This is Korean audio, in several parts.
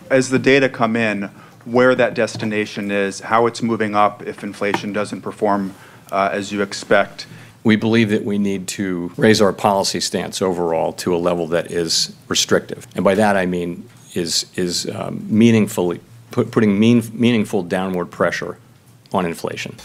as the data come in, where that destination is, how it's moving up if inflation doesn't perform as you expect. We believe that we need to raise our policy stance overall to a level that is restrictive. And by that I mean is meaningfully putting meaningful downward pressure on inflation.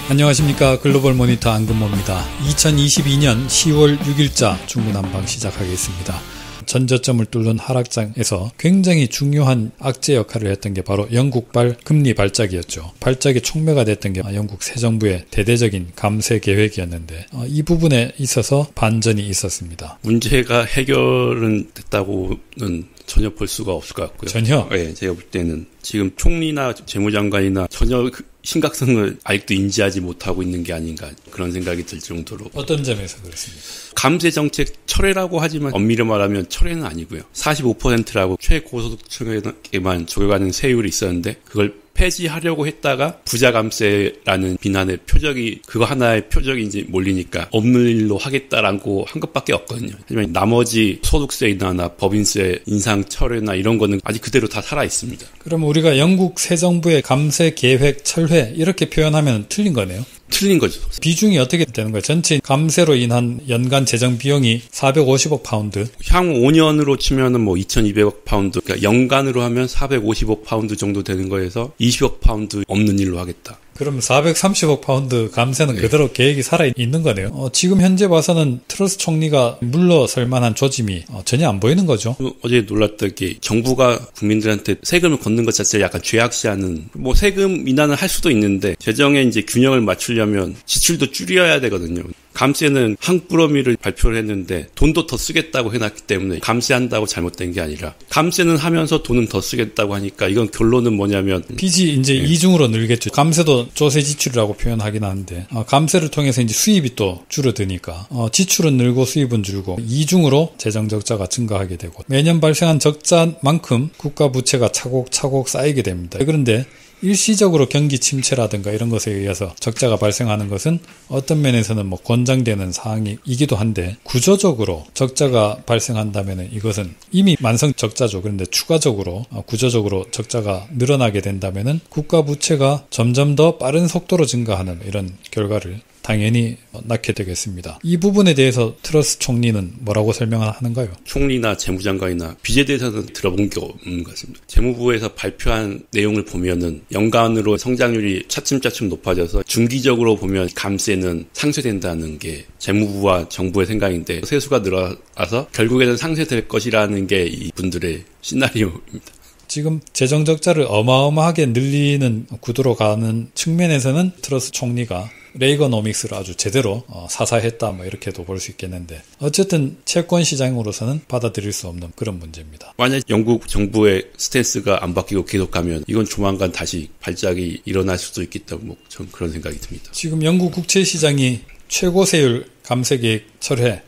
안녕하십니까. 글로벌 모니터 안근모입니다. 2022년 10월 6일자 중구난방 시작하겠습니다. 전저점을 뚫는 하락장에서 굉장히 중요한 악재 역할을 했던 게 바로 영국발 금리 발작이었죠. 발작의 촉매가 됐던 게 영국 새 정부의 대대적인 감세 계획이었는데 이 부분에 있어서 반전이 있었습니다. 문제가 해결은 됐다고는 전혀 볼 수가 없을 것 같고요. 전혀? 네, 제가 볼 때는 지금 총리나 재무장관이나 전혀 심각성을 아직도 인지하지 못하고 있는 게 아닌가 그런 생각이 들 정도로. 어떤 점에서 그렇습니까? 감세 정책 철회라고 하지만 엄밀히 말하면 철회는 아니고요. 45%라고 최고소득층에게만 적용하는 세율이 있었는데 그걸 폐지하려고 했다가 부자 감세라는 비난의 표적이 그거 하나의 표적이 이제 몰리니까 없는 일로 하겠다라고 한 것밖에 없거든요. 하지만 나머지 소득세 인하나 법인세 인상 철회나 이런 거는 아직 그대로 다 살아 있습니다. 그럼 우리가 영국 새 정부의 감세 계획 철회 이렇게 표현하면 틀린 거네요? 틀린 거죠. 비중이 어떻게 되는 거예요? 전체 감세로 인한 연간 재정 비용이 450억 파운드. 향후 5년으로 치면은 뭐 2,200억 파운드. 그러니까 연간으로 하면 450억 파운드 정도 되는 거에서 20억 파운드 없는 일로 하겠다. 그럼 430억 파운드 감세는 그대로 계획이 살아있는 거네요. 지금 현재 봐서는 트러스 총리가 물러설 만한 조짐이 전혀 안 보이는 거죠. 어제 놀랐던 게 정부가 국민들한테 세금을 걷는 것 자체를 약간 죄악시하는 뭐 세금 인하는 할 수도 있는데 재정에 이제 균형을 맞추려면 지출도 줄여야 되거든요. 감세는 항꾸러미를 발표를 했는데 돈도 더 쓰겠다고 해놨기 때문에 감세한다고 잘못된 게 아니라 감세는 하면서 돈은 더 쓰겠다고 하니까 이건 결론은 뭐냐면 빚이 이제 이중으로 늘겠죠. 감세도 조세 지출이라고 표현하긴 하는데 감세를 통해서 이제 수입이 또 줄어드니까 지출은 늘고 수입은 줄고 이중으로 재정 적자가 증가하게 되고 매년 발생한 적자만큼 국가 부채가 차곡차곡 쌓이게 됩니다. 그런데 일시적으로 경기 침체라든가 이런 것에 의해서 적자가 발생하는 것은 어떤 면에서는 뭐 권장되는 사항이기도 한데 구조적으로 적자가 발생한다면 이것은 이미 만성 적자죠. 그런데 추가적으로 구조적으로 적자가 늘어나게 된다면 국가 부채가 점점 더 빠른 속도로 증가하는 이런 결과를 당연히 낳게 되겠습니다. 이 부분에 대해서 트러스 총리는 뭐라고 설명하는가요? 총리나 재무장관이나 빚에 대해서는 들어본 게 없는 것 같습니다. 재무부에서 발표한 내용을 보면은 연간으로 성장률이 차츰차츰 높아져서 중기적으로 보면 감세는 상쇄된다는 게 재무부와 정부의 생각인데 세수가 늘어나서 결국에는 상쇄될 것이라는 게 이분들의 시나리오입니다. 지금 재정 적자를 어마어마하게 늘리는 구도로 가는 측면에서는 트러스 총리가 레이거노믹스를 아주 제대로 사사했다 뭐 이렇게도 볼 수 있겠는데 어쨌든 채권 시장으로서는 받아들일 수 없는 그런 문제입니다. 만약 영국 정부의 스탠스가 안 바뀌고 계속하면 이건 조만간 다시 발작이 일어날 수도 있겠다고 뭐 전 그런 생각이 듭니다. 지금 영국 국채 시장이 최고세율 감세 계획 철회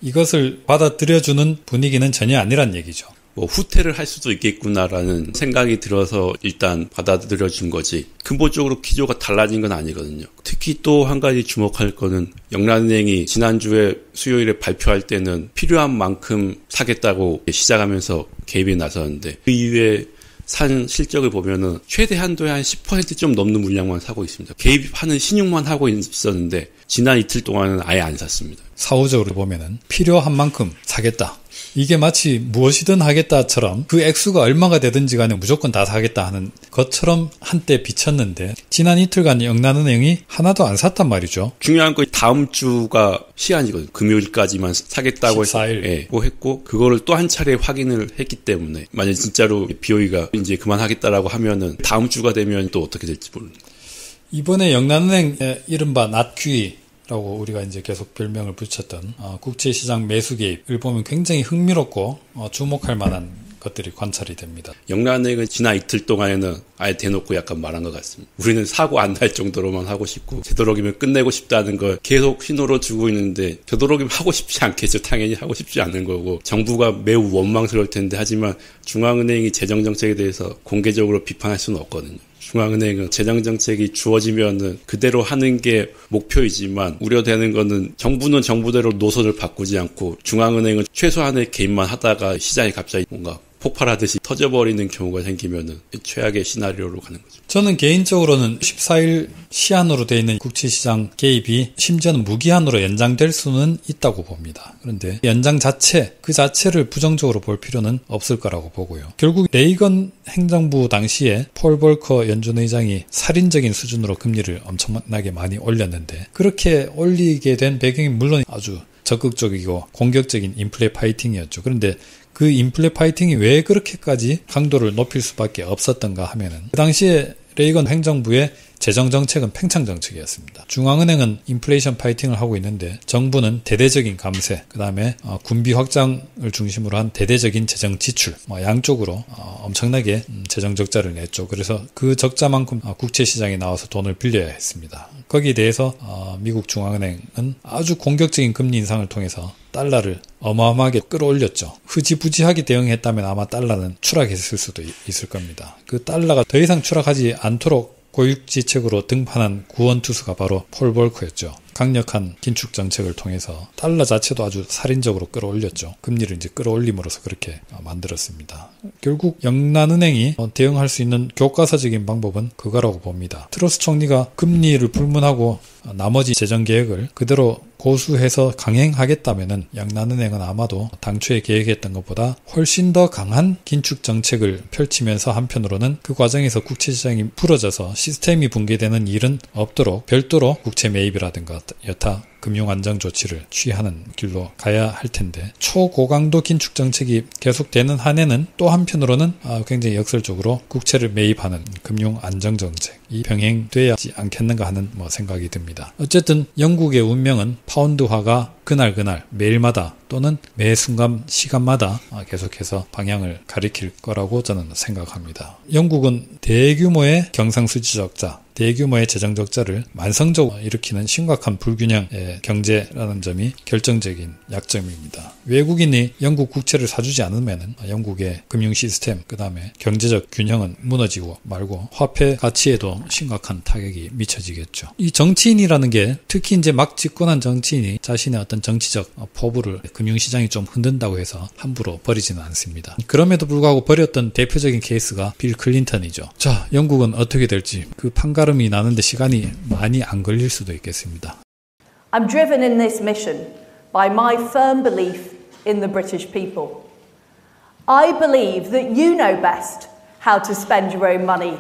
이것을 받아들여주는 분위기는 전혀 아니란 얘기죠. 뭐 후퇴를 할 수도 있겠구나라는 생각이 들어서 일단 받아들여준 거지 근본적으로 기조가 달라진 건 아니거든요. 특히 또 한 가지 주목할 거는 영란은행이 지난주에 수요일에 발표할 때는 필요한 만큼 사겠다고 시작하면서 개입에 나섰는데 그 이후에 산 실적을 보면은 최대 한도에 한 10% 좀 넘는 물량만 사고 있습니다. 개입하는 신용만 하고 있었는데 지난 이틀 동안은 아예 안 샀습니다. 사후적으로 보면은 필요한 만큼 사겠다. 이게 마치 무엇이든 하겠다처럼 그 액수가 얼마가 되든지 간에 무조건 다 사겠다 하는 것처럼 한때 비쳤는데 지난 이틀간 영란은행이 하나도 안 샀단 말이죠. 중요한 건 다음 주가 시한이거든요. 금요일까지만 사겠다고 14일. 했고 그거를 또 한 차례 확인을 했기 때문에 만약 진짜로 BOE가 이제 그만하겠다라고 하면은 다음 주가 되면 또 어떻게 될지 모릅니다. 이번에 영란은행의 이른바 낫QE 라고 우리가 이제 계속 별명을 붙였던 국제시장 매수 개입을 보면 굉장히 흥미롭고 주목할 만한 것들이 관찰이 됩니다. 영란은행은 지난 이틀 동안에는 아예 대놓고 약간 말한 것 같습니다. 우리는 사고 안 날 정도로만 하고 싶고 되도록이면 끝내고 싶다는 걸 계속 신호로 주고 있는데 되도록이면 하고 싶지 않겠죠. 당연히 하고 싶지 않은 거고 정부가 매우 원망스러울 텐데 하지만 중앙은행이 재정정책에 대해서 공개적으로 비판할 수는 없거든요. 중앙은행은 재정정책이 주어지면은 그대로 하는 게 목표이지만 우려되는 거는 정부는 정부대로 노선을 바꾸지 않고 중앙은행은 최소한의 개입만 하다가 시장이 갑자기 뭔가 폭발하듯이 터져버리는 경우가 생기면은 최악의 시나리오로 가는 거죠. 저는 개인적으로는 14일 시한으로 되어 있는 국채시장 개입이 심지어는 무기한으로 연장될 수는 있다고 봅니다. 그런데 연장 그 자체를 부정적으로 볼 필요는 없을 거라고 보고요. 결국 레이건 행정부 당시에 폴 볼커 연준 의장이 살인적인 수준으로 금리를 엄청나게 많이 올렸는데 그렇게 올리게 된 배경이 물론 아주 적극적이고 공격적인 인플레 파이팅이었죠. 그런데 그 인플레 파이팅이 왜 그렇게까지 강도를 높일 수밖에 없었던가 하면은 그 당시에 레이건 행정부의 재정정책은 팽창정책이었습니다. 중앙은행은 인플레이션 파이팅을 하고 있는데 정부는 대대적인 감세, 그 다음에 군비 확장을 중심으로 한 대대적인 재정 지출, 양쪽으로 엄청나게 재정 적자를 냈죠. 그래서 그 적자만큼 국채시장에 나와서 돈을 빌려야 했습니다. 거기에 대해서 미국 중앙은행은 아주 공격적인 금리 인상을 통해서 달러를 어마어마하게 끌어올렸죠. 흐지부지하게 대응했다면 아마 달러는 추락했을 수도 있을 겁니다. 그 달러가 더 이상 추락하지 않도록 고육지책으로 등판한 구원투수가 바로 폴 볼커였죠. 강력한 긴축 정책을 통해서 달러 자체도 아주 살인적으로 끌어올렸죠. 금리를 이제 끌어올림으로써 그렇게 만들었습니다. 결국 영란은행이 대응할 수 있는 교과서적인 방법은 그거라고 봅니다. 트러스 총리가 금리를 불문하고 나머지 재정 계획을 그대로 고수해서 강행하겠다면은 영란은행은 아마도 당초에 계획했던 것보다 훨씬 더 강한 긴축 정책을 펼치면서 한편으로는 그 과정에서 국채 시장이 부러져서 시스템이 붕괴되는 일은 없도록 별도로 국채 매입이라든가 여타 금융 안정 조치를 취하는 길로 가야 할 텐데 초고강도 긴축 정책이 계속되는 한에는 또 한편으로는 굉장히 역설적으로 국채를 매입하는 금융 안정 정책이 병행돼야 하지 않겠는가 하는 생각이 듭니다. 어쨌든 영국의 운명은 파운드화가 그날 매일마다 또는 매 순간 시간마다 계속해서 방향을 가리킬 거라고 저는 생각합니다. 영국은 대규모의 경상수지 적자, 대규모의 재정 적자를 만성적으로 일으키는 심각한 불균형의 경제라는 점이 결정적인 약점입니다. 외국인이 영국 국채를 사주지 않으면 영국의 금융 시스템, 그 다음에 경제적 균형은 무너지고 말고 화폐 가치에도 심각한 타격이 미쳐지겠죠. 이 정치인이라는 게 특히 이제 막 집권한 정치인이 자신의 어떤 정치적 포부를 금융시장이 좀 흔든다고 해서 함부로 버리지는 않습니다. 그럼에도 불구하고 버렸던 대표적인 케이스가 빌 클린턴이죠. 자, 영국은 어떻게 될지 그 판가름이 나는데 시간이 많이 안 걸릴 수도 있겠습니다. I'm driven in this mission by my firm belief in the British people. I believe that you know best how to spend your own money